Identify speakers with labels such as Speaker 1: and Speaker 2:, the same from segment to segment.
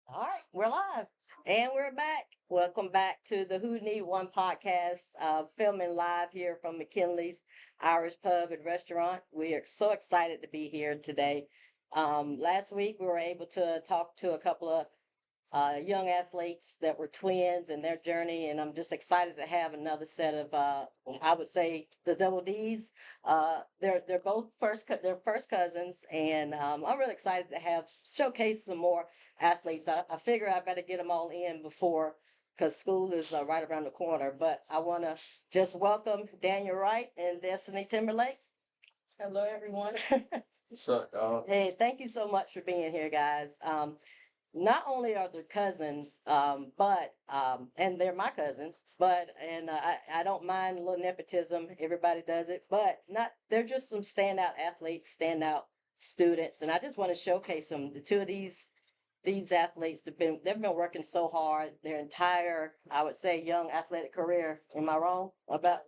Speaker 1: All right, we're live and we're back. Welcome back to the Who Need One podcast, filming live here from McKinley's Irish Pub and Restaurant. We are so excited to be here today. Last week we were able to talk to a couple of young athletes that were twins and their journey, and I'm just excited to have another set of, I would say, the double D's. They're both they're first cousins, and I'm really excited to have showcase some more athletes. I figure I better get them all in before. Because school is right around the corner, but I want to just welcome Daniel Wright and Destiny Timberlake.
Speaker 2: Hello, everyone.
Speaker 3: What's up, dog?
Speaker 1: Hey, thank you so much for being here, guys. Not only are they cousins, but and they're my cousins, but and I don't mind a little nepotism. Everybody does it, but not. They're just some standout athletes, standout students, and I just want to showcase them. The two of these athletes they've been working so hard their entire, I would say, young athletic career. Am I wrong about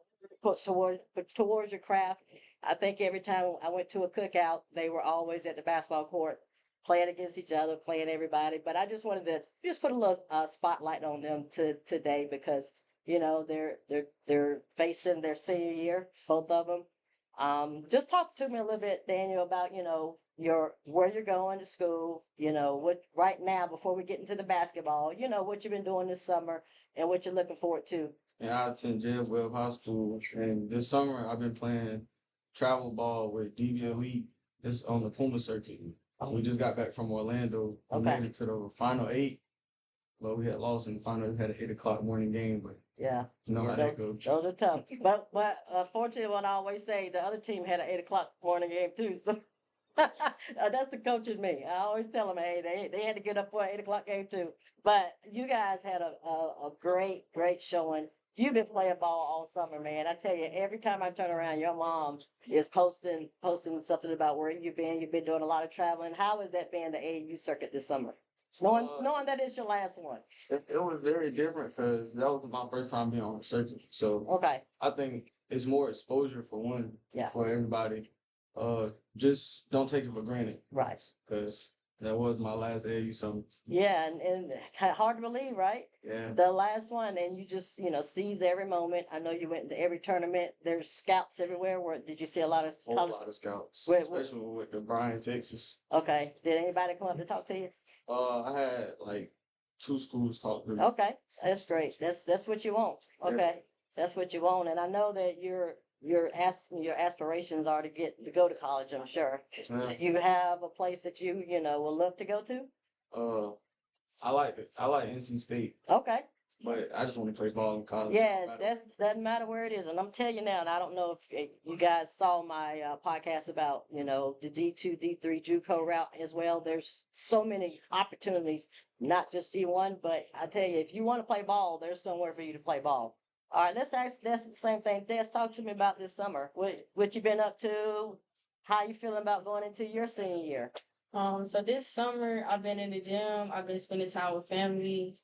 Speaker 1: towards your craft? I think every time I went to a cookout, they were always at the basketball court playing against each other, playing everybody. But I just wanted to just put a little spotlight on them today because they're facing their senior year, both of them. Just talk to me a little bit, Daniel, about your where you're going to school. What right now before we get into the basketball. What you've been doing this summer and what you're looking forward to.
Speaker 3: Yeah, I attend J. Webb High School, and this summer I've been playing travel ball with DB Elite. It's on the Puma circuit. We just got back from Orlando. We
Speaker 1: Okay.
Speaker 3: made it to the final eight, but we had lost in the final. We had an 8 o'clock morning game, but
Speaker 1: Yeah,
Speaker 3: you know
Speaker 1: yeah,
Speaker 3: how that goes.
Speaker 1: those are tough. But fortunately, what I always say, the other team had an 8 o'clock morning game too. So that's the coach in me. I always tell them, hey, they had to get up for an 8 o'clock game too. But you guys had a great showing. You've been playing ball all summer, man. I tell you, every time I turn around, your mom is posting something about where you've been. You've been doing a lot of traveling. How has that been the AAU circuit this summer? Knowing that it's your last one.
Speaker 3: It was very different because that was my first time being on the circuit. So
Speaker 1: Okay.
Speaker 3: I think it's more exposure for one,
Speaker 1: Yeah.
Speaker 3: for everybody. Just don't take it for granted
Speaker 1: Right.
Speaker 3: because that was my last AAU summer.
Speaker 1: Yeah, and hard to believe, right?
Speaker 3: Yeah.
Speaker 1: The last one, and you just seize every moment. I know you went into every tournament. There's scouts everywhere. Where did you see a lot of
Speaker 3: Whole
Speaker 1: college?
Speaker 3: lot of scouts,
Speaker 1: Where-
Speaker 3: especially with the Bryan, Texas.
Speaker 1: Okay. Did anybody come up to talk to you?
Speaker 3: I had like 2 schools talk to me.
Speaker 1: Okay, that's great. That's what you want. Okay, that's what you want. And I know that your aspirations are to go to college. I'm sure.
Speaker 3: Yeah.
Speaker 1: You have a place that you would love to go to.
Speaker 3: I like it. I like NC State,
Speaker 1: Okay.
Speaker 3: but I just want to play ball in college.
Speaker 1: Yeah,
Speaker 3: No matter-
Speaker 1: that doesn't matter where it is, and I'm telling you now, and I don't know if you guys saw my podcast about the D2, D3 JUCO route as well. There's so many opportunities, not just D1, but I tell you, if you want to play ball, there's somewhere for you to play ball. All right, let's ask. That's the same thing. Des, talk to me about this summer. What you been up to? How you feeling about going into your senior year?
Speaker 2: So this summer I've been in the gym. I've been spending time with family.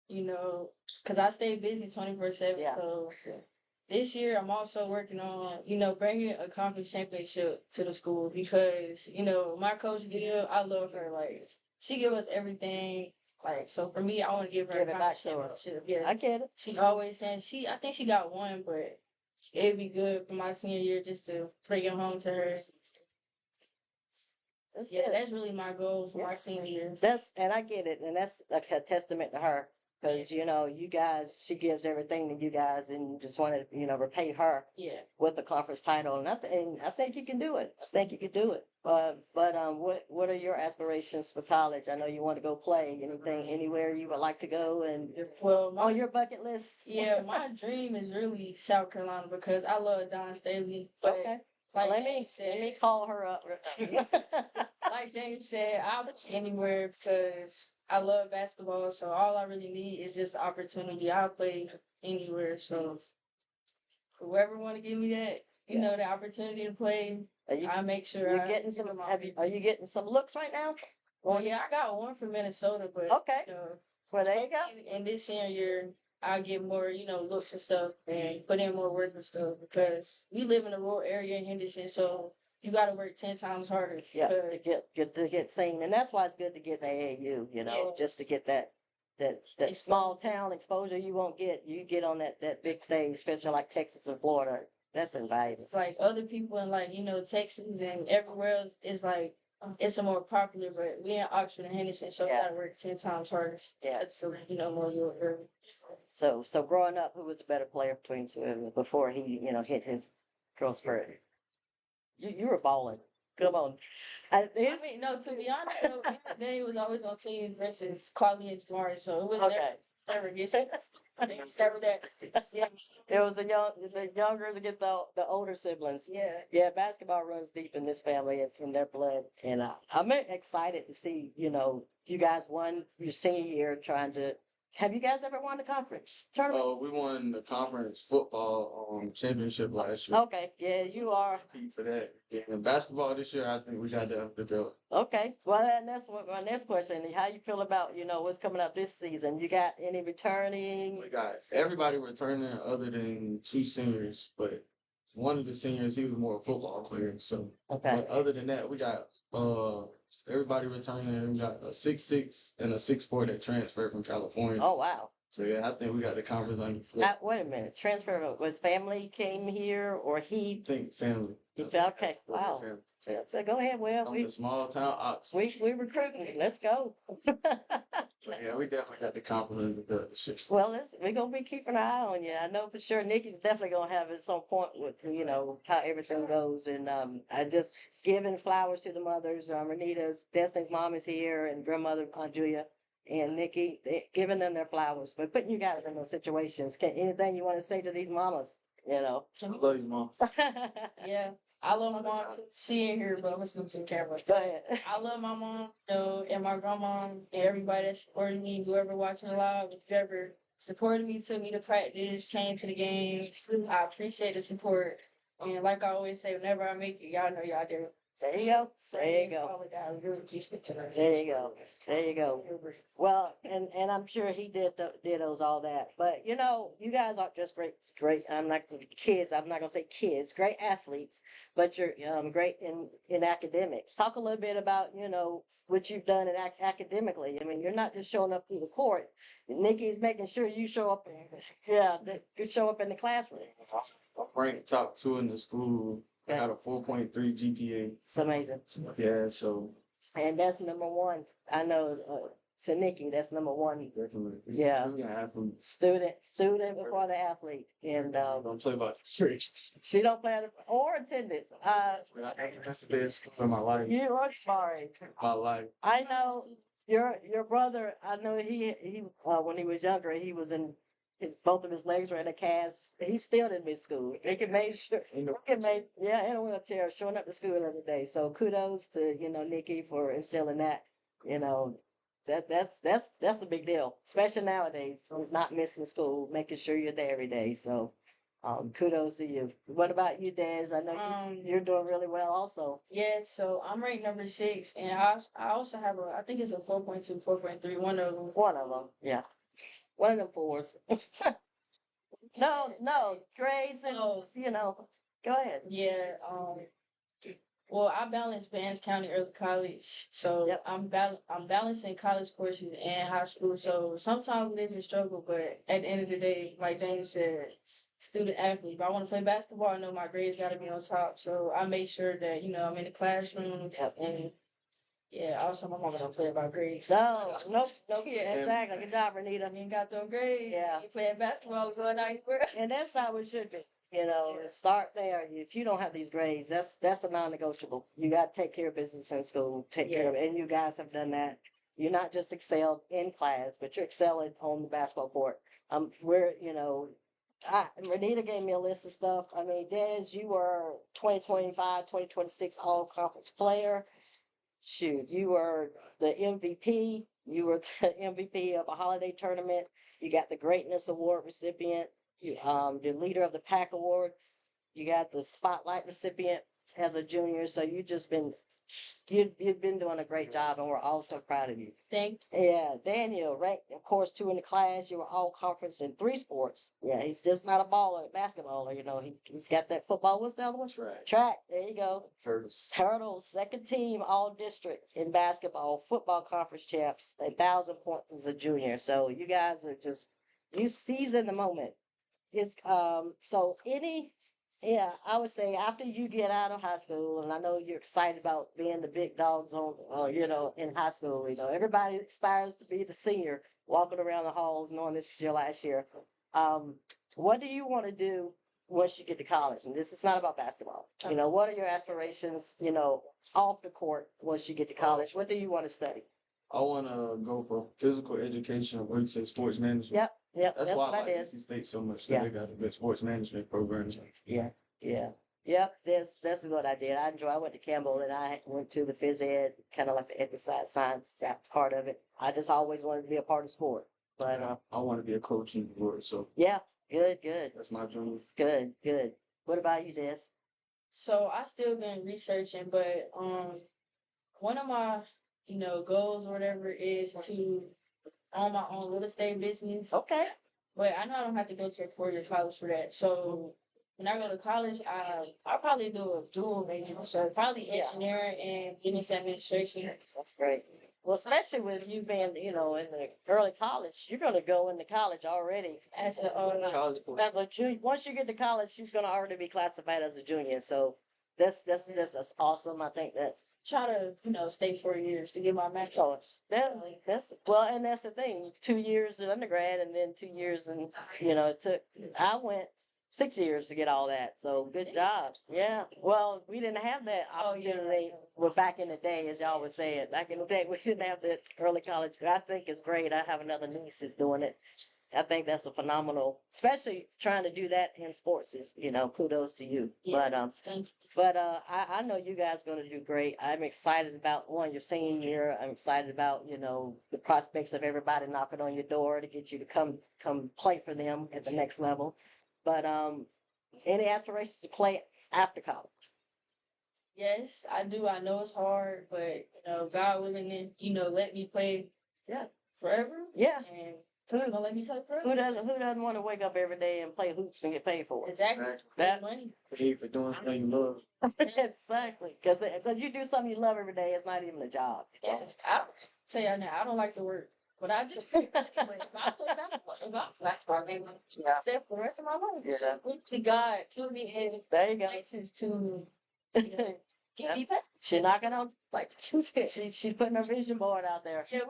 Speaker 2: Because I stay busy 24/7.
Speaker 1: Yeah.
Speaker 2: So this year I'm also working on, bringing a conference championship to the school because, my coach Gail, I love her. Like she give us everything. Like so for me, I want to give her
Speaker 1: Give
Speaker 2: a
Speaker 1: it back
Speaker 2: conference
Speaker 1: to her.
Speaker 2: championship. Yeah.
Speaker 1: I get it.
Speaker 2: She always saying I think she got one, but it'd be good for my senior year just to bring it home to her.
Speaker 1: That's
Speaker 2: Yeah,
Speaker 1: good.
Speaker 2: that's really my goal for my senior year.
Speaker 1: And I get it, and that's like a testament to her because you guys, she gives everything to you guys, and you just want to repay her
Speaker 2: Yeah.
Speaker 1: with the conference title, and I think you can do it. I think you can do it. What are your aspirations for college? I know you want to go play. Anything, anywhere you would like to go, and
Speaker 2: Well,
Speaker 1: on your bucket list?
Speaker 2: yeah, my dream is really South Carolina because I love Don Staley. But
Speaker 1: Okay.
Speaker 2: like
Speaker 1: Let me
Speaker 2: James said,
Speaker 1: call her up.
Speaker 2: like James said, I'll be anywhere because I love basketball. So all I really need is just opportunity. I'll play anywhere. So whoever want to give me that, the opportunity to play, I make sure
Speaker 1: You're
Speaker 2: I
Speaker 1: getting
Speaker 2: give
Speaker 1: some.
Speaker 2: them all.
Speaker 1: Are you getting some looks right now?
Speaker 2: Well, yeah, I got one from Minnesota, but
Speaker 1: Okay.
Speaker 2: you know,
Speaker 1: Well, there you go.
Speaker 2: in this senior year, I get more, looks and stuff and put in more work and stuff because we live in a rural area in Henderson, so you got to work 10 times harder.
Speaker 1: Yeah, to get seen, and that's why it's good to get the AAU. Just to get that small town exposure you won't get. You get on that big stage, especially like Texas and Florida. That's invaluable.
Speaker 2: It's like other people in like, Texas and everywhere else is like it's a more popular, but we in Oxford and Henderson, so we gotta work 10 times harder.
Speaker 1: Yeah.
Speaker 2: So more your
Speaker 1: So growing up, who was the better player between two of you before he, hit his growth spurt? You were balling. Come on.
Speaker 2: No, to be honest, they was always on team versus Carly and Jamari, so it was never it's never that.
Speaker 1: Yeah, it was the younger to get the older siblings.
Speaker 2: Yeah.
Speaker 1: Basketball runs deep in this family and in their blood, and I'm excited to see you guys won your senior year trying to. Have you guys ever won the conference tournament?
Speaker 3: Oh, we won the conference football championship last year.
Speaker 1: Okay, yeah, you are.
Speaker 3: Compete for that. Yeah, and basketball this year, I think we got the belt.
Speaker 1: Okay, well, and that's what my next question. How you feel about what's coming up this season? You got any returning?
Speaker 3: We got everybody returning other than two seniors, but one of the seniors, he was more a football player. So, but other than that, we got everybody returning. We got a 6'6" and a 6'4" that transferred from California.
Speaker 1: Oh wow!
Speaker 3: So yeah, I think we got the conference on the flip.
Speaker 1: Wait a minute, transfer was family came here or he?
Speaker 3: I think family.
Speaker 1: Okay, wow.
Speaker 3: Family.
Speaker 1: So go ahead, Will.
Speaker 3: From the small town Oxford.
Speaker 1: We recruiting. Let's go.
Speaker 3: But yeah, we definitely got the compliment of the shit.
Speaker 1: Well, we're gonna be keeping an eye on you. I know for sure Nikki's definitely gonna have at some point with how everything goes, and I just giving flowers to the mothers. Renita's Destiny's mom is here, and grandmother Aunt Julia and Nikki, giving them their flowers, but putting you guys in those situations. Anything you want to say to these mamas?
Speaker 3: I love you, mom.
Speaker 2: Yeah. I love my mom too. She ain't here, but I'm listening to the camera.
Speaker 1: Go ahead.
Speaker 2: I love my mom, and my grandma, and everybody that supported me, whoever watching live, whoever supported me, took me to practice, came to the game. I appreciate the support. And like I always say, whenever I make it, y'all know y'all do.
Speaker 1: There you go. There you go. There you go. There you go. Well, and I'm sure he dittos all that. But you guys are just great. I'm not gonna say kids, great athletes, but you're great in academics. Talk a little bit about what you've done academically. I mean, you're not just showing up through the court. Nikki's making sure you show up. You show up in the classroom.
Speaker 3: I'm ranked top 2 in the school. I got a 4.3 GPA.
Speaker 1: It's amazing.
Speaker 3: Yeah, so.
Speaker 1: And that's number one. I know to Nikki, that's number one.
Speaker 3: Definitely.
Speaker 1: Yeah. Student before the athlete. And
Speaker 3: don't play about tricks.
Speaker 1: She don't play or attendance.
Speaker 3: That's the best in my life.
Speaker 1: You are sorry.
Speaker 3: My life.
Speaker 1: I know your brother. I know he when he was younger, he was in. Both of his legs were in a cast. He still didn't miss school. They could make sure. In a wheelchair, showing up to school every day. So kudos to Nikki for instilling that. That's a big deal, especially nowadays. He's not missing school, making sure you're there every day. So, kudos to you. What about you, Des? I know you're doing really well, also.
Speaker 2: Yeah, so I'm ranked number 6, and I also have I think it's a 4.2, 4.3. One of them.
Speaker 1: One of them, yeah. One of them 4s. No, grades and Go ahead.
Speaker 2: Yeah. Well, I balance Vance County Early College, so I'm balancing college courses and high school. So sometimes there's a struggle, but at the end of the day, like Daniel said, student athlete. If I want to play basketball, I know my grades got to be on top. So I make sure that I'm in the classroom and. Yeah, also my mama don't play about grades.
Speaker 1: No, exactly. Good job, Renita.
Speaker 2: You ain't got no grades.
Speaker 1: Yeah.
Speaker 2: You playing basketball is going anywhere.
Speaker 1: And that's how it should be. Start there. If you don't have these grades, that's a non-negotiable. You got to take care of business in school. Take care of it. And you guys have done that. You're not just excelled in class, but you're excelling on the basketball court. Renita gave me a list of stuff. I mean, Des, you were 2025, 2026 all-conference player. Shoot, you were the MVP. You were the MVP of a holiday tournament. You got the Greatness Award recipient. You, the Leader of the Pack Award. You got the Spotlight recipient. as a junior, so you've been doing a great job, and we're all so proud of you.
Speaker 2: Thank
Speaker 1: Yeah, Daniel, ranked, of course, 2 in the class. You were all conference in 3 sports. Yeah, he's just not a baller, basketballer. He's got that football. What's the other one? Track. There you go. Turtles, second team, all district in basketball, football conference champs, 1,000 points as a junior. So you guys are you season the moment. Yeah, I would say after you get out of high school, and I know you're excited about being the big dogs in high school, everybody aspires to be the senior walking around the halls knowing this is your last year. What do you want to do once you get to college? And this is not about basketball. What are your aspirations, off the court once you get to college? What do you want to study?
Speaker 3: I want to go for physical education or you say sports management.
Speaker 1: Yep.
Speaker 3: That's
Speaker 1: That's
Speaker 3: why I
Speaker 1: what I
Speaker 3: like
Speaker 1: did.
Speaker 3: NC State so much.
Speaker 1: Yeah.
Speaker 3: They got a good sports management program.
Speaker 1: Yeah. Yep, that's what I did. I went to Campbell and I went to the phys ed, kind of like the exercise science part of it. I just always wanted to be a part of sport. But
Speaker 3: I want to be a coach in sport, so
Speaker 1: yeah, good.
Speaker 3: that's my dream.
Speaker 1: Good. What about you, Des?
Speaker 2: So I still been researching, but one of my goals or whatever is to own my own real estate business.
Speaker 1: Okay.
Speaker 2: But I know I don't have to go to a 4-year college for that. So when I go to college, I'll probably do a dual major. So probably engineering and business administration.
Speaker 1: That's great. Well, especially with you being, in the early college, you're going to go into college already
Speaker 2: As a
Speaker 1: junior. Once you get to college, she's going to already be classified as a junior. So that's awesome. I think that's
Speaker 2: try to stay 4 years to get my master's.
Speaker 1: and that's the thing. 2 years in undergrad and then 2 years and I went 6 years to get all that. So good job. Yeah. Well, we didn't have that opportunity. Well, back in the day, as y'all would say it, back in the day, we didn't have that early college. I think it's great. I have another niece who's doing it. I think that's a phenomenal, especially trying to do that in sports is, kudos to you.
Speaker 2: Yeah,
Speaker 1: But I know you guys are going to do great. I'm excited about your senior year. I'm excited about, the prospects of everybody knocking on your door to get you to come play for them at the next level. But any aspirations to play after college?
Speaker 2: Yes, I do. I know it's hard, but God willing, let me play forever.
Speaker 1: Yeah.
Speaker 2: And let me play forever.
Speaker 1: Who doesn't want to wake up every day and play hoops and get paid for it?
Speaker 2: Exactly.
Speaker 1: That
Speaker 2: money.
Speaker 3: Paid for doing something you love.
Speaker 1: Exactly. Because you do something you love every day, it's not even a job.
Speaker 2: Yeah. I tell y'all now, I don't like to work. But I just if I play that's my main step for the rest of my life.
Speaker 1: Yeah.
Speaker 2: So God put me in
Speaker 1: There you go.
Speaker 2: places to get me paid.
Speaker 1: She's knocking on she's putting her vision board out there.
Speaker 2: Yeah,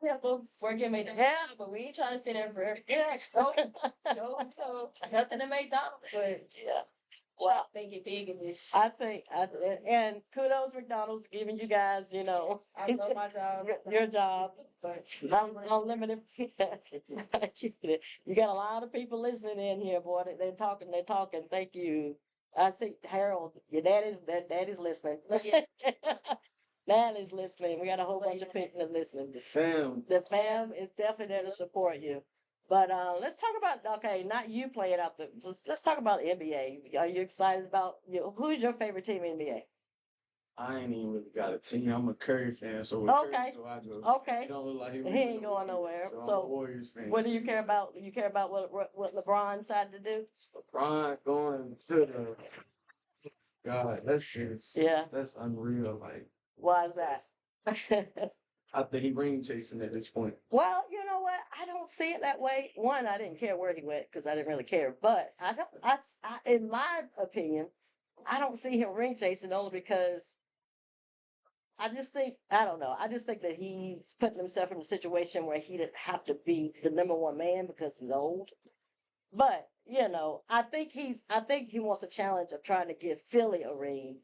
Speaker 2: we have to work at McDonald's, but we ain't trying to sit there forever.
Speaker 1: Yeah.
Speaker 2: So, nothing to McDonald's, but
Speaker 1: Well,
Speaker 2: make it big in this.
Speaker 1: I think, and kudos McDonald's giving you guys,
Speaker 2: I love my job.
Speaker 1: your job, but unlimited. You got a lot of people listening in here, boy. They're talking. Thank you. I see Harold. Your daddy's listening. Dad is listening. We got a whole bunch of people listening. The fam is definitely there to support you. But let's talk about not you playing out let's talk about NBA. Are you excited about who's your favorite team in NBA?
Speaker 3: I ain't even really got a team. I'm a Curry fan, so
Speaker 1: Okay.
Speaker 3: Curry, I go.
Speaker 1: Okay.
Speaker 3: It don't look like
Speaker 1: He ain't going nowhere.
Speaker 3: So I'm
Speaker 1: So
Speaker 3: a Warriors fan.
Speaker 1: what do you care about? You care about what LeBron decided to do?
Speaker 3: LeBron going to the God, that's unreal. Like,
Speaker 1: Why is that?
Speaker 3: I think he ring chasing at this point.
Speaker 1: Well, you know what? I don't see it that way. One, I didn't care where he went because I didn't really care. But in my opinion, I don't see him ring chasing only because I just think, I don't know. I just think that he's putting himself in a situation where he didn't have to be the number one man because he's old. But, I think he wants a challenge of trying to give Philly a ring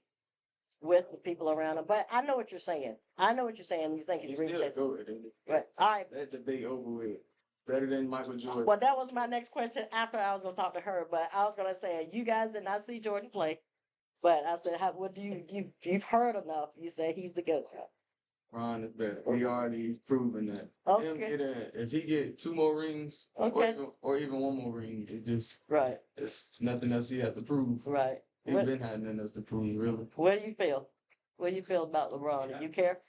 Speaker 1: with the people around him. But I know what you're saying. You think he's ring
Speaker 3: still
Speaker 1: chasing.
Speaker 3: good.
Speaker 1: Right. All right.
Speaker 3: That debate over with. Better than Michael Jordan.
Speaker 1: Well, that was my next question after I was going to talk to her. But I was going to say, you guys did not see Jordan play. But I said, what do you've heard enough. You say he's the GOAT.
Speaker 3: Ron is better. He already proven that.
Speaker 1: Okay.
Speaker 3: If he get 2 more rings, or even 1 more ring, it's
Speaker 1: Right.
Speaker 3: It's nothing else he has to prove.
Speaker 1: Right.
Speaker 3: He's been had nothing else to prove, really.
Speaker 1: What do you feel? What do you feel about LeBron? Do you care?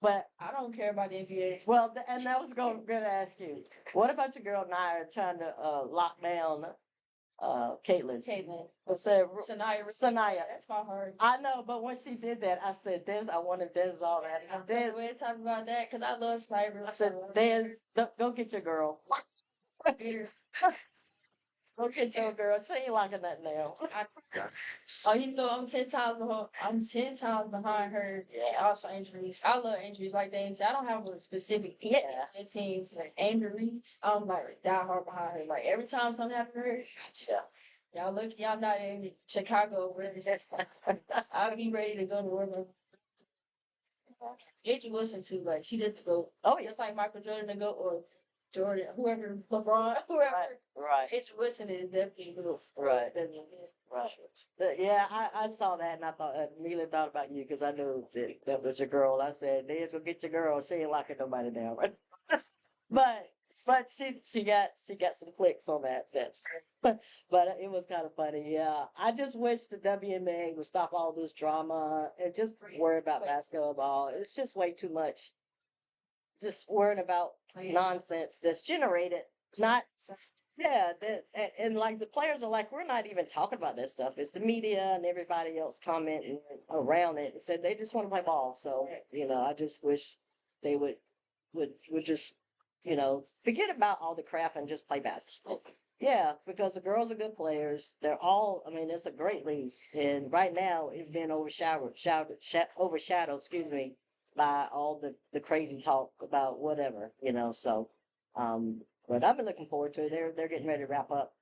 Speaker 1: But
Speaker 2: I don't care about the NBA.
Speaker 1: well, and I was going to ask you, what about your girl Nia trying to lock down Caitlyn?
Speaker 2: Caitlyn.
Speaker 1: I said
Speaker 2: Sanaya. That's my heart.
Speaker 1: I know, but when she did that, I said, Des, I wanted Des all that. Des,
Speaker 2: We ain't talking about that because I love Sniper.
Speaker 1: I said, Des, go get your girl. Go get your girl. She ain't locking that down.
Speaker 2: Oh, you know I'm 10 times behind. I'm 10 times behind her. Yeah, also injuries. I love injuries. Like they said, I don't have a specific
Speaker 1: Yeah.
Speaker 2: It seems like injuries. I'm like die hard behind her. Like every time something happens to her, y'all look, y'all not in Chicago. I'll be ready to go to work. Get you listen to like she doesn't go.
Speaker 1: Oh yeah.
Speaker 2: Just like Michael Jordan to go or Jordan, whoever, LeBron, whoever.
Speaker 1: Right.
Speaker 2: It's listen is definitely goes.
Speaker 1: Right. Right. But yeah, I saw that and I immediately thought about you because I knew that was your girl. I said, Des, go get your girl. She ain't locking nobody down. But she got some clicks on that. But it was kind of funny. Yeah, I just wish the WNBA would stop all this drama and just worry about basketball. It's just way too much. Just worrying about nonsense that's generated, not yeah. And like the players are like, we're not even talking about this stuff. It's the media and everybody else commenting around it and said they just want to play ball. So I just wish they would just forget about all the crap and just play basketball. Yeah, because the girls are good players. They're all. I mean, it's a great league, and right now it's being overshadowed. Excuse me, by all the crazy talk about whatever. So, but I've been looking forward to it. They're getting ready to wrap up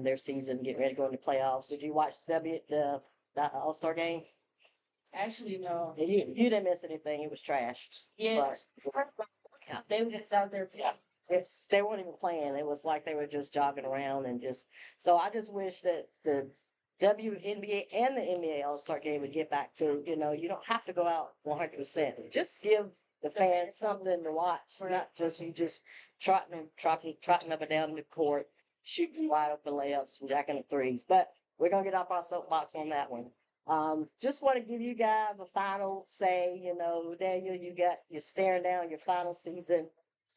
Speaker 1: their season, getting ready to go into playoffs. Did you watch the All-Star game?
Speaker 2: Actually, no.
Speaker 1: You didn't miss anything. It was trash.
Speaker 2: Yeah. They were just out there. Yeah.
Speaker 1: They weren't even playing. It was like they were just jogging around and just. So I just wish that the WNBA and the NBA All-Star Game would get back to, you don't have to go out 100%. Just give the fans something to watch, not just you just trotting up and down the court, shooting wide open layups, and jacking the threes. But we're gonna get off our soapbox on that one. Just want to give you guys a final say. Daniel, you're staring down your final season.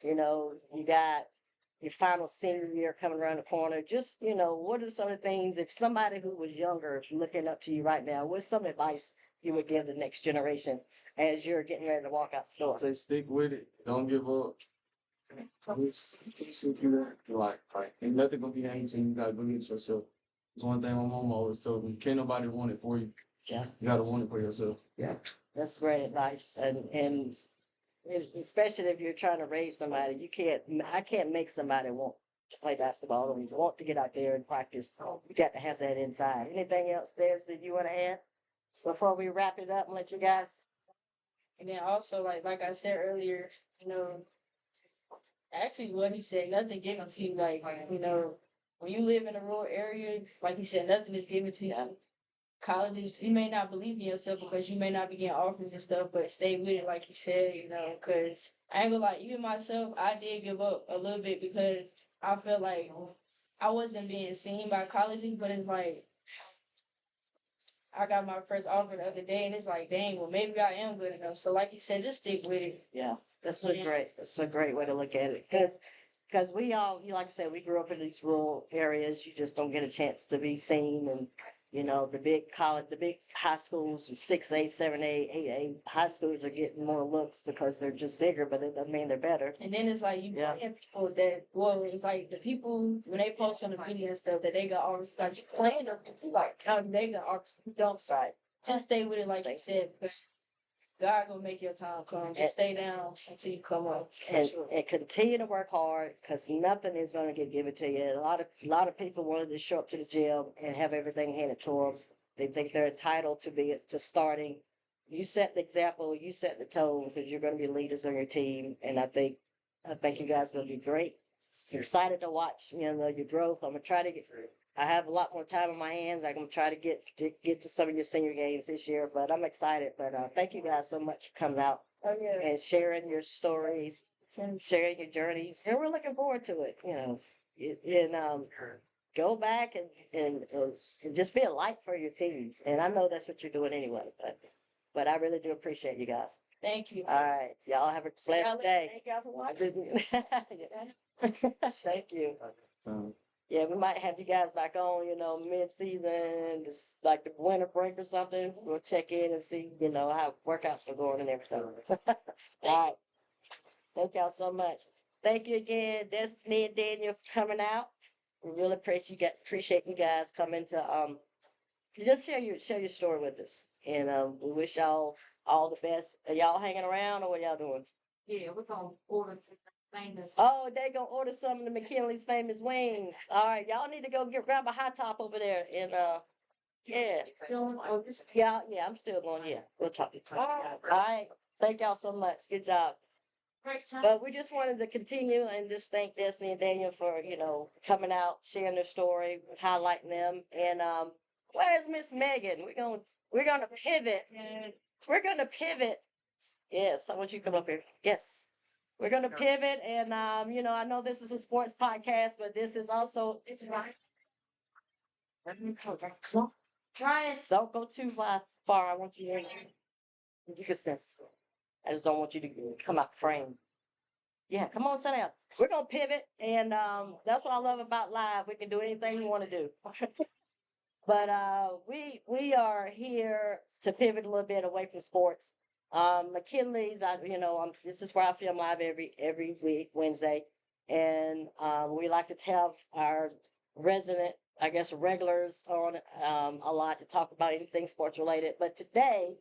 Speaker 1: You got your final senior year coming around the corner. Just, what are some of the things, if somebody who was younger looking up to you right now, what's some advice you would give the next generation as you're getting ready to walk out the door?
Speaker 3: Say stick with it. Don't give up. Like, ain't nothing gonna be hanging to you. You gotta go get it yourself. It's one thing my mom always told me. Can't nobody want it for you.
Speaker 1: Yeah.
Speaker 3: You gotta want it for yourself.
Speaker 1: Yeah. That's great advice. And especially if you're trying to raise somebody, I can't make somebody want to play basketball or want to get out there and practice. You got to have that inside. Anything else, Des, that you want to add before we wrap it up and let you guys?
Speaker 2: And then also, like I said earlier, actually what he said, nothing given to you. Like, when you live in a rural area, like he said, nothing is given to you. Colleges, you may not believe in yourself because you may not be getting offers and stuff, but stay with it, like he said, because I ain't gonna lie, even myself, I did give up a little bit because I felt like I wasn't being seen by colleges, but it's like, I got my first offer the other day, and it's like, dang, well, maybe I am good enough. So, like you said, just stick with it.
Speaker 1: Yeah, that's a great way to look at it. Because we all, like I said, we grew up in these rural areas. You just don't get a chance to be seen. And, the big college, the big high schools, 6A, 7A, 8A high schools are getting more looks because they're just bigger, but it doesn't mean they're better.
Speaker 2: And then it's like, have people that, it's like the people, when they post on the video and stuff, that they got offers, like, you playing them, like, they got offers, you don't side. Just stay with it, like you said, because God gonna make your time come. Just stay down until you come up.
Speaker 1: And continue to work hard because nothing is gonna get given to you. A lot of people wanted to show up to the gym and have everything handed to them. They think they're entitled to starting. You set the example. You set the tone because you're gonna be leaders on your team. And I think you guys will be great. Excited to watch your growth. I'm gonna try to I have a lot more time on my hands. I'm gonna try to get to some of your senior games this year, but I'm excited. But thank you guys so much for coming out and sharing your stories and sharing your journeys. And we're looking forward to it. go back and just be a light for your teams. And I know that's what you're doing anyway, but I really do appreciate you guys.
Speaker 2: Thank you.
Speaker 1: All right. Y'all have a blessed day.
Speaker 2: Thank y'all for watching.
Speaker 1: Thank you.
Speaker 3: So,
Speaker 1: Yeah, we might have you guys back on, mid-season, just like the winter break or something. We'll check in and see, how workouts are going and everything. All right. Thank y'all so much. Thank you again, Destiny and Daniel, for coming out. We really appreciate you guys coming to just share your story with us. And we wish y'all all the best. Are y'all hanging around or what y'all doing?
Speaker 2: Yeah, we're gonna order some famous.
Speaker 1: Oh, they gonna order some of the McKinley's famous wings. All right, y'all need to go grab a hot top over there and yeah. Yeah, I'm still going, yeah. We'll talk. All right. Thank y'all so much. Good job. But we just wanted to continue and just thank Destiny and Daniel for, coming out, sharing their story, highlighting them. And where's Miss Megan? We're gonna pivot. We're gonna pivot. Yes, I want you to come up here. Yes. We're gonna pivot and I know this is a sports podcast, but this is also
Speaker 2: Ryan.
Speaker 1: don't go too far. I want you to you can sense. I just don't want you to come out frame. Yeah, come on, sit down. We're gonna pivot, and that's what I love about live. We can do anything we want to do. But we are here to pivot a little bit away from sports. McKinley's, this is where I film live every week, Wednesday, and we like to have our resident, I guess, regulars on a lot to talk about anything sports related. But today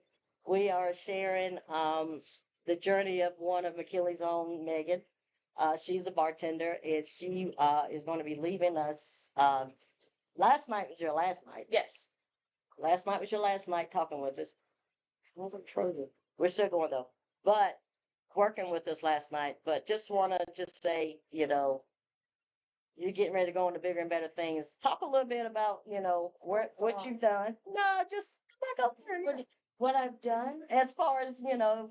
Speaker 1: we are sharing the journey of one of McKinley's own, Megan. She's a bartender, and she is going to be leaving us. Last night was your last night.
Speaker 2: Yes.
Speaker 1: Last night was your last night talking with us. We're still going though, but working with us last night. But just want to say, you're getting ready to go into bigger and better things. Talk a little bit about, what you've done. No, just back up here.
Speaker 2: What I've done
Speaker 1: As far as, how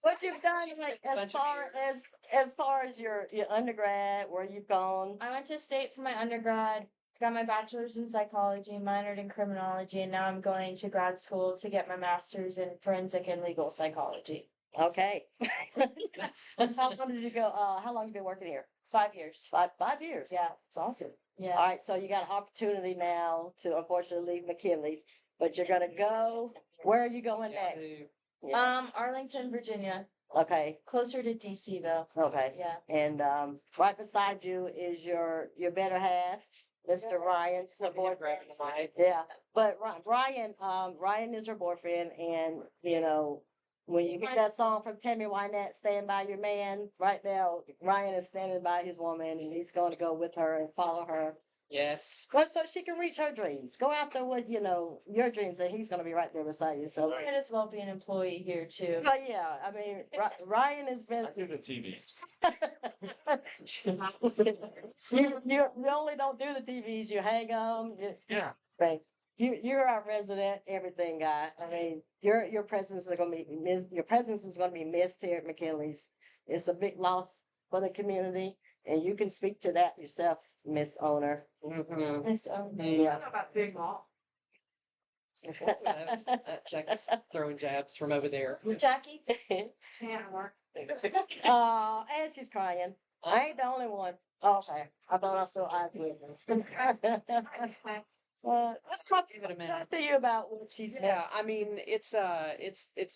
Speaker 1: what you've done, like, as far as your undergrad, where you've gone.
Speaker 2: I went to state for my undergrad, got my bachelor's in psychology, minored in criminology, and now I'm going to grad school to get my master's in forensic and legal psychology.
Speaker 1: Okay. How long did you go? How long have you been working here?
Speaker 2: 5 years.
Speaker 1: 5 years.
Speaker 2: Yeah.
Speaker 1: It's awesome.
Speaker 2: Yeah.
Speaker 1: All right, so you got an opportunity now to unfortunately leave McKinley's, but you're gonna go. Where are you going next? Yeah.
Speaker 2: Arlington, Virginia.
Speaker 1: Okay.
Speaker 2: Closer to DC though.
Speaker 1: Okay.
Speaker 2: Yeah.
Speaker 1: And right beside you is your better half, Mr. Ryan, the boyfriend. Yeah. But Ryan is her boyfriend, and when you hear that song from Tammy Wynette, "Stand by Your Man," right now, Ryan is standing by his woman, and he's going to go with her and follow her.
Speaker 4: Yes.
Speaker 1: But so she can reach her dreams. Go out there with, your dreams, and he's going to be right there beside you. So,
Speaker 2: Might as well be an employee here too.
Speaker 1: but yeah, I mean, Ryan has been.
Speaker 4: I do the TVs.
Speaker 1: you only don't do the TVs. You hang them.
Speaker 4: Yeah.
Speaker 1: Right. You're our resident everything guy. I mean, your presence is going to be missed. Your presence is going to be missed here at McKinley's. It's a big loss for the community, and you can speak to that yourself, Miss Owner.
Speaker 4: Mm-hmm.
Speaker 2: Miss
Speaker 1: Yeah.
Speaker 2: about Big Mall.
Speaker 4: Jack's throwing jabs from over there.
Speaker 2: Jackie.
Speaker 1: And she's crying. I ain't the only one. Oh, okay. I thought I saw eyes with let's talk
Speaker 4: Give it a minute.
Speaker 1: to you about what she's
Speaker 4: Yeah, I mean it's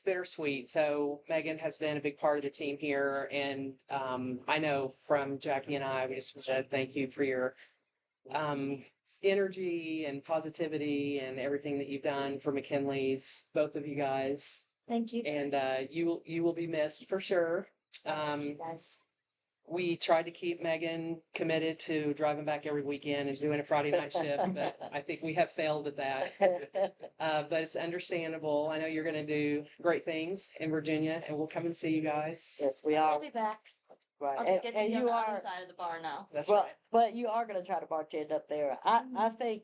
Speaker 4: bittersweet. So Megan has been a big part of the team here, and I know from Jackie and I, we just want to thank you for your energy and positivity and everything that you've done for McKinley's, both of you guys.
Speaker 2: Thank you.
Speaker 4: And you will be missed for sure.
Speaker 2: You guys.
Speaker 4: We tried to keep Megan committed to driving back every weekend and doing a Friday night shift, but I think we have failed at that. But it's understandable. I know you're going to do great things in Virginia, and we'll come and see you guys.
Speaker 1: Yes, we
Speaker 2: I'll
Speaker 1: are.
Speaker 2: be back.
Speaker 1: Right.
Speaker 2: I'll just get to
Speaker 1: And
Speaker 2: be on
Speaker 1: you
Speaker 2: the
Speaker 1: are,
Speaker 2: other side of the bar now.
Speaker 4: That's
Speaker 1: well,
Speaker 4: right.
Speaker 1: but you are going to try to bartend up there. I think,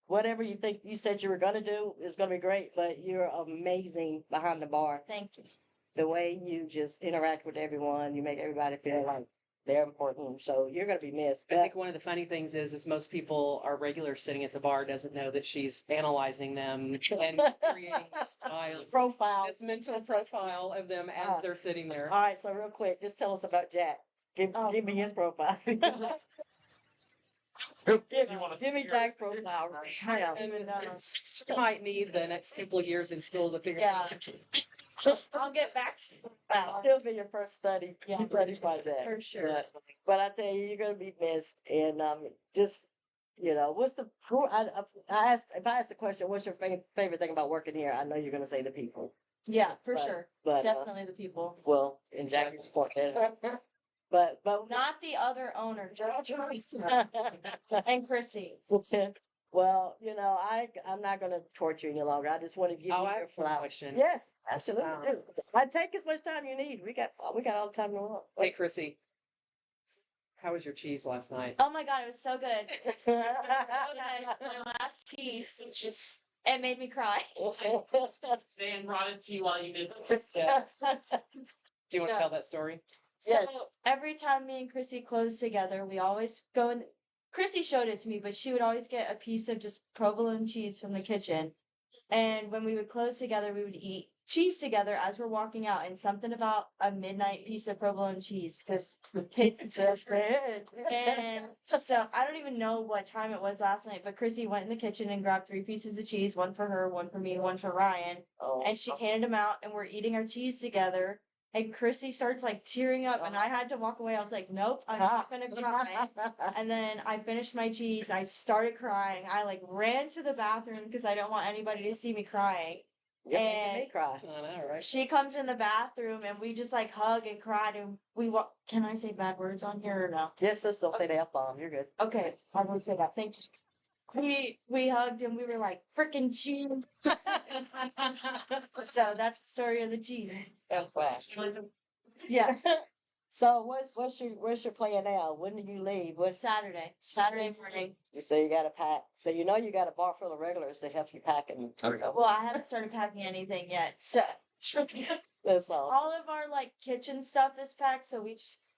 Speaker 1: whatever you think you said you were going to do is going to be great, but you're amazing behind the bar.
Speaker 2: Thank you.
Speaker 1: The way you just interact with everyone, you make everybody feel like they're important. So you're going to be missed.
Speaker 4: I think one of the funny things is most people, our regulars sitting at the bar, doesn't know that she's analyzing them and creating this file,
Speaker 1: Profile.
Speaker 4: this mental profile of them as they're sitting there.
Speaker 1: All right, so real quick, just tell us about Jack. Give me his profile. Give me Jack's profile. Hang on.
Speaker 4: She might need the next couple of years in school to figure out.
Speaker 5: I'll get back to you.
Speaker 1: He'll be your first study project.
Speaker 5: For sure.
Speaker 1: But I tell you, you're gonna be missed, and just what's the I asked if I asked the question, what's your favorite thing about working here? I know you're gonna say the people.
Speaker 5: Yeah, for
Speaker 1: But-
Speaker 5: sure.
Speaker 1: But
Speaker 5: Definitely the people.
Speaker 1: well, in Jackie's point, but
Speaker 5: Not the other owner, Joyce and Chrissy.
Speaker 1: well, I'm not gonna torture you any longer. I just want to give you
Speaker 4: Oh, I
Speaker 1: your
Speaker 4: have a
Speaker 1: flowers.
Speaker 4: question.
Speaker 1: Yes, absolutely.
Speaker 4: Wow.
Speaker 1: I take as much time you need. We got all the time in the world.
Speaker 4: Hey, Chrissy, how was your cheese last night?
Speaker 5: Oh my god, it was so good. Okay, my last cheese. It made me cry.
Speaker 2: Dan brought it to you while you did
Speaker 1: Yes.
Speaker 4: Do you want to tell that story?
Speaker 5: So
Speaker 1: Yes.
Speaker 5: every time me and Chrissy closed together, we always go in. Chrissy showed it to me, but she would always get a piece of just provolone cheese from the kitchen. And when we would close together, we would eat cheese together as we're walking out. And something about a midnight piece of provolone cheese just hits different. And so I don't even know what time it was last night, but Chrissy went in the kitchen and grabbed 3 pieces of cheese, one for her, one for me, one for Ryan.
Speaker 1: Oh.
Speaker 5: And she handed them out, and we're eating our cheese together. And Chrissy starts like tearing up, and I had to walk away. I was like, nope, I'm not gonna cry. And then I finished my cheese. I started crying. I like ran to the bathroom because I don't want anybody to see me crying.
Speaker 1: You're making me
Speaker 5: And
Speaker 1: cry.
Speaker 4: I know, right?
Speaker 5: she comes in the bathroom, and we just like hug and cried. And we walk. Can I say bad words on here or no?
Speaker 1: Yes, just don't say the F-bomb. You're good.
Speaker 5: Okay, I won't say that. Thank you. We hugged and we were like freaking cheese. So that's the story of the cheese. Yeah.
Speaker 1: So what's your plan now? When do you leave? What's
Speaker 5: Saturday morning.
Speaker 1: you say you got to pack? So you got a bar full of regulars to help you pack and
Speaker 5: Well, I haven't started packing anything yet. So
Speaker 1: that's all.
Speaker 5: all of our like kitchen stuff is packed. So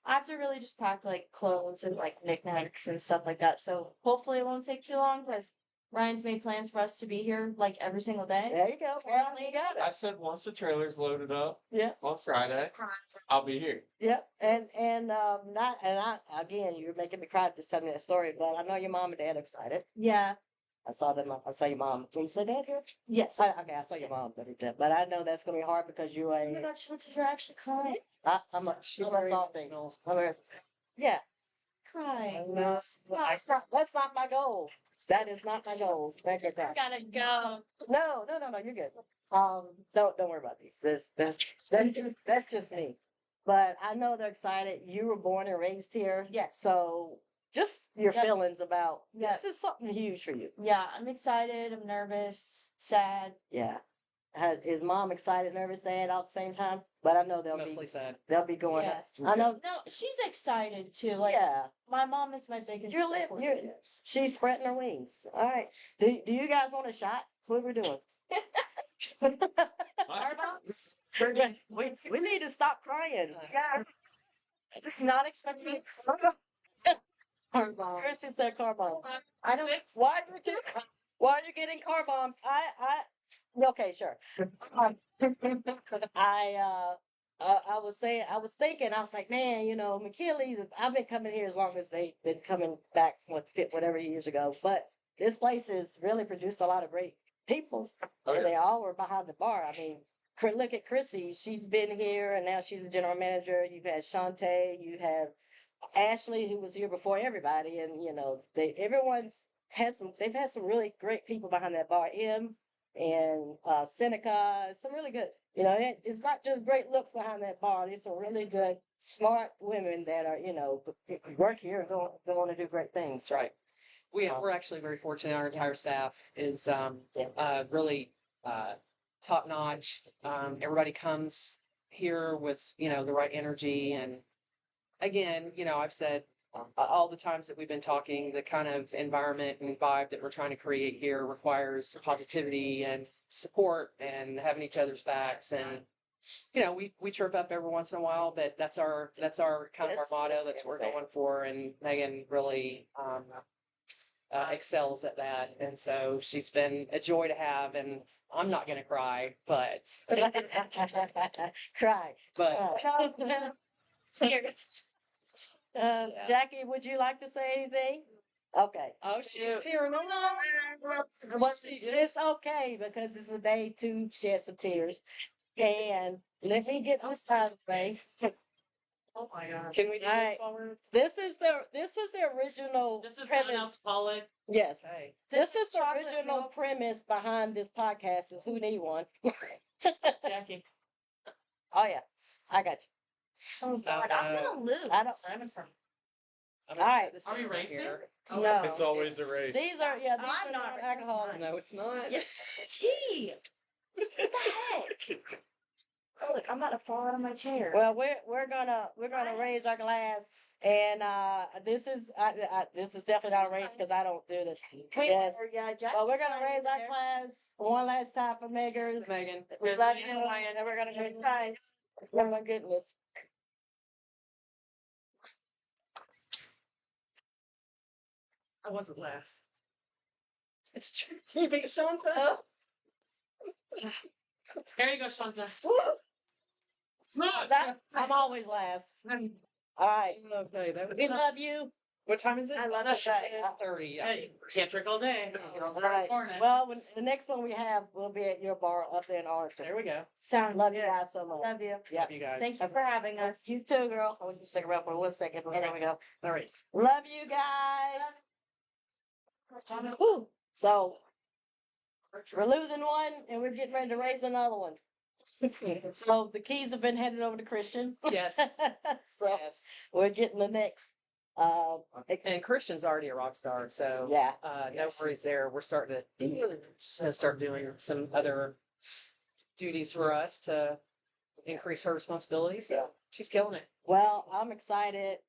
Speaker 5: I have to really just pack like clothes and like knickknacks and stuff like that. So hopefully it won't take too long because Ryan's made plans for us to be here like every single day.
Speaker 1: There you go. Well, you got
Speaker 3: I
Speaker 1: it.
Speaker 3: said once the trailer's loaded up
Speaker 1: Yeah.
Speaker 3: on Friday, I'll be here.
Speaker 1: Yep. And I again, you're making me cry just telling me that story. But I know your mom and dad are excited.
Speaker 5: Yeah.
Speaker 1: I saw them. I saw your mom. Can you say dad here?
Speaker 5: Yes.
Speaker 1: Okay, I saw your mom. But I know that's gonna be hard because you
Speaker 5: Oh my
Speaker 1: a.
Speaker 5: god, she went to her actually crying.
Speaker 1: I'm a
Speaker 4: She's
Speaker 1: I'm a
Speaker 4: very
Speaker 1: softy.
Speaker 4: emotional.
Speaker 1: Yeah.
Speaker 5: Crying.
Speaker 1: No, that's not my goal. That is not my goal. Back at that.
Speaker 5: Gotta go.
Speaker 1: No, you're good. Don't worry about these. That's just me. But I know they're excited. You were born and raised here.
Speaker 5: Yes.
Speaker 1: So just your
Speaker 5: Yep.
Speaker 1: feelings about
Speaker 5: Yep.
Speaker 1: this is something huge for you.
Speaker 5: Yeah, I'm excited. I'm nervous, sad.
Speaker 1: Yeah. Is mom excited, nervous, sad all at the same time? But I know
Speaker 4: Mostly sad.
Speaker 1: they'll be going.
Speaker 5: Yeah.
Speaker 1: I know.
Speaker 5: No, she's excited too. Like
Speaker 1: Yeah.
Speaker 5: my mom is my biggest support.
Speaker 1: She's spreading her wings. All right. Do you guys want a shot? What we're doing? We need to stop crying.
Speaker 5: Yeah. It's not expecting it.
Speaker 1: Car bomb. Kristen said car bomb.
Speaker 5: I don't.
Speaker 1: Why are you getting car bombs? Okay, sure. I was thinking, I was like, man, McKinley's, I've been coming here as long as they've been coming back, whatever years ago. But this place has really produced a lot of great people.
Speaker 3: Oh,
Speaker 1: And
Speaker 3: yeah.
Speaker 1: they all were behind the bar. I mean, look at Chrissy. She's been here and now she's the general manager. You've had Shantae, you have Ashley, who was here before everybody. And, they've had some really great people behind that bar. And Seneca, some really good, it's not just great looks behind that bar. There's some really good, smart women that are, work here and go on to do great things.
Speaker 4: That's right. We're actually very fortunate. Our entire staff is really top notch. Everybody comes here with the right energy, and again, I've said all the times that we've been talking, the kind of environment and vibe that we're trying to create here requires positivity and support and having each other's backs. And we chirp up every once in a while, but that's our kind of
Speaker 1: Yes,
Speaker 4: our motto.
Speaker 1: yes,
Speaker 4: That's what we're
Speaker 1: everything.
Speaker 4: going for. And Megan really excels at that. And so she's been a joy to have. And I'm not going to cry, but
Speaker 1: Cry.
Speaker 4: but
Speaker 5: Tears.
Speaker 1: Jackie, would you like to say anything? Okay.
Speaker 4: oh, she's tearing up.
Speaker 1: Well, it's okay because it's a day to shed some tears. And let me get this out of the way.
Speaker 2: Oh my god.
Speaker 4: Can we do
Speaker 1: All
Speaker 4: this
Speaker 1: right.
Speaker 4: while we're
Speaker 1: This was the original
Speaker 2: This is
Speaker 1: premise.
Speaker 2: non-alcoholic.
Speaker 1: Yes.
Speaker 4: okay?
Speaker 1: This
Speaker 5: This
Speaker 1: is
Speaker 5: is
Speaker 1: the
Speaker 5: chocolate
Speaker 1: original
Speaker 5: milk.
Speaker 1: premise behind this podcast is who need one.
Speaker 2: Jackie.
Speaker 1: Oh yeah. I got you.
Speaker 5: Oh God, I'm gonna lose.
Speaker 1: I don't
Speaker 4: I'm
Speaker 1: All right.
Speaker 4: this
Speaker 2: Are we
Speaker 4: down right
Speaker 2: racing?
Speaker 4: here.
Speaker 5: No.
Speaker 3: It's always a race.
Speaker 1: These are these
Speaker 5: I'm
Speaker 1: are
Speaker 5: not
Speaker 1: non-alcoholic.
Speaker 4: No, it's not.
Speaker 5: Tea. What the heck? Oh look, I'm about to fall out of my chair.
Speaker 1: Well, we're gonna raise our glass, and this is definitely not a race because I don't do this.
Speaker 5: Wait,
Speaker 1: Yes,
Speaker 5: or, yeah, Jack.
Speaker 1: but we're gonna raise our
Speaker 5: there.
Speaker 1: glass one last time for Megan.
Speaker 4: Megan.
Speaker 1: We love you, and then we're gonna go guys. Oh my goodness.
Speaker 2: I wasn't last.
Speaker 4: It's true. You beat Shanta?
Speaker 1: Oh.
Speaker 2: Here you go, Shanta. Smooth.
Speaker 1: I'm always last. All right,
Speaker 4: Okay, that
Speaker 1: we love you.
Speaker 4: What time is it?
Speaker 5: I love you guys.
Speaker 4: 30. Yeah.
Speaker 2: Hey, can't drink all day. You know,
Speaker 1: All right.
Speaker 2: corner.
Speaker 1: Well, the next one we have will be at your bar up there in Arlington.
Speaker 4: There we go.
Speaker 5: Sounds
Speaker 1: Love
Speaker 5: good.
Speaker 1: you guys so much.
Speaker 5: Love you.
Speaker 1: Yeah.
Speaker 4: Love you guys.
Speaker 5: Thank you for having us.
Speaker 1: You too, girl. I'll just stick around for 1 second. There we go.
Speaker 4: All right.
Speaker 1: Love you guys. Whew. So we're losing one and we're getting ready to raise another one. So the keys have been handed over to Christian.
Speaker 4: Yes.
Speaker 1: So
Speaker 4: Yes.
Speaker 1: we're getting the next.
Speaker 4: And Christian's already a rock star, so
Speaker 1: Yeah.
Speaker 4: no worries there. We're starting to start doing some other duties for us to increase her responsibility. So she's killing it.
Speaker 1: Well, I'm excited.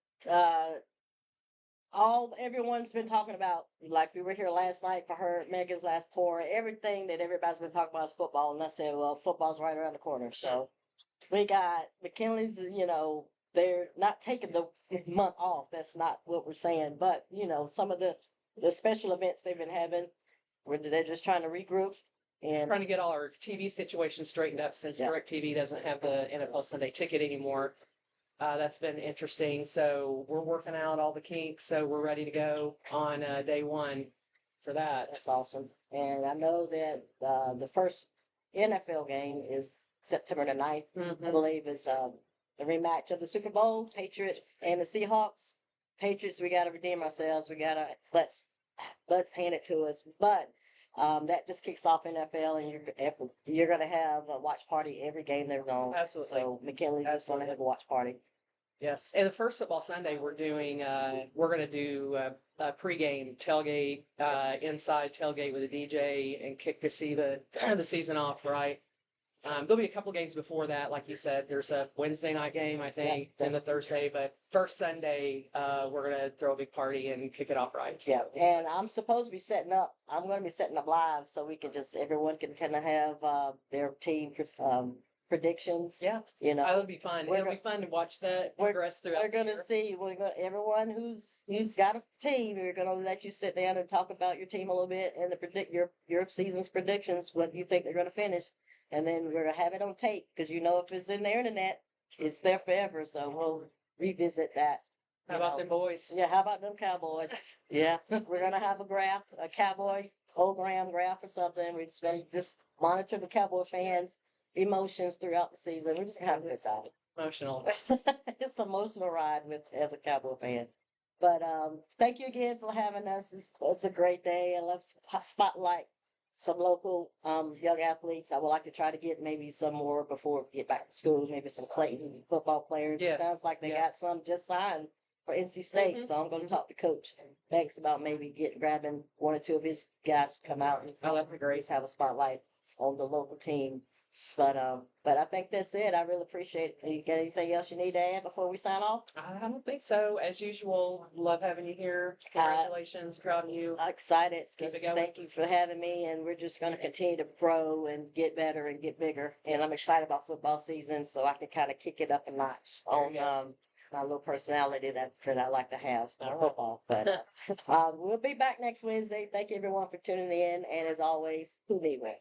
Speaker 1: Everyone's been talking about, like we were here last night for her Megan's last pour. Everything that everybody's been talking about is football, and I said, well, football's right around the corner. So we got McKinley's. They're not taking the month off. That's not what we're saying. But some of the special events they've been having, where they're just trying to regroup and
Speaker 4: Trying to get all our TV situation straightened up since
Speaker 1: Yeah.
Speaker 4: DirecTV doesn't have the NFL Sunday ticket anymore. That's been interesting. So we're working out all the kinks. So we're ready to go on day one for that.
Speaker 1: that's awesome. And I know that the first NFL game is September the 9th. I
Speaker 4: Mhm.
Speaker 1: believe is the rematch of the Super Bowl, Patriots and the Seahawks. Patriots, we got to redeem ourselves. We got to let's hand it to us. But that just kicks off NFL, and you're gonna have a watch party every game they're on.
Speaker 4: Absolutely.
Speaker 1: So McKinley's just gonna have a watch party.
Speaker 4: Yes, and the first football Sunday we're going to do a pregame tailgate, inside tailgate with a DJ and kick to see the season off, right? There'll be a couple games before that, like you said. There's a Wednesday night game, I think,
Speaker 1: Yeah,
Speaker 4: and the Thursday, but first Sunday we're going to throw a big party and kick it off right.
Speaker 1: Yeah, and I'm supposed to be setting up. I'm going to be setting up live so we can everyone can kind of have their team predictions.
Speaker 4: Yeah,
Speaker 1: You know,
Speaker 4: that'll be fun.
Speaker 1: We're
Speaker 4: It'll be fun to watch that
Speaker 1: we're-
Speaker 4: progress throughout.
Speaker 1: we're gonna
Speaker 4: the year.
Speaker 1: see. Everyone who's got a team. We're gonna let you sit down and talk about your team a little bit and predict your season's predictions. What you think they're gonna finish, and then we're gonna have it on tape because if it's in the internet, it's there forever. So we'll revisit that.
Speaker 4: How about them boys?
Speaker 1: Yeah, how about them Cowboys? Yeah, we're gonna have a cowboy hologram graph or something. We're just gonna monitor the Cowboy fans' emotions throughout the season. We're just gonna have a good time.
Speaker 4: Emotional.
Speaker 1: It's an emotional ride as a Cowboy fan. But thank you again for having us. It's a great day. I love spotlight some local young athletes. I would like to try to get maybe some more before we get back to school. Maybe some Clayton football players.
Speaker 4: Yeah.
Speaker 1: It sounds like they
Speaker 4: Yeah.
Speaker 1: got some just signed for NC State.
Speaker 4: Mhm.
Speaker 1: So I'm going to talk to Coach Banks about maybe grabbing one or two of his guys to come out and
Speaker 4: Oh, that'd be great.
Speaker 1: have a spotlight on the local team. But I think that's it. I really appreciate it. You got anything else you need to add before we sign off?
Speaker 4: I don't think so. As usual, love having you here. Congratulations, proud of you.
Speaker 1: Excited.
Speaker 4: Keep it going.
Speaker 1: Thank you for having me, and we're just going to continue to grow and get better and get bigger. And I'm excited about football season, so I can kind of kick it up a notch on my little personality that I like to have in football. But we'll be back next Wednesday. Thank you everyone for tuning in, and as always, who need one?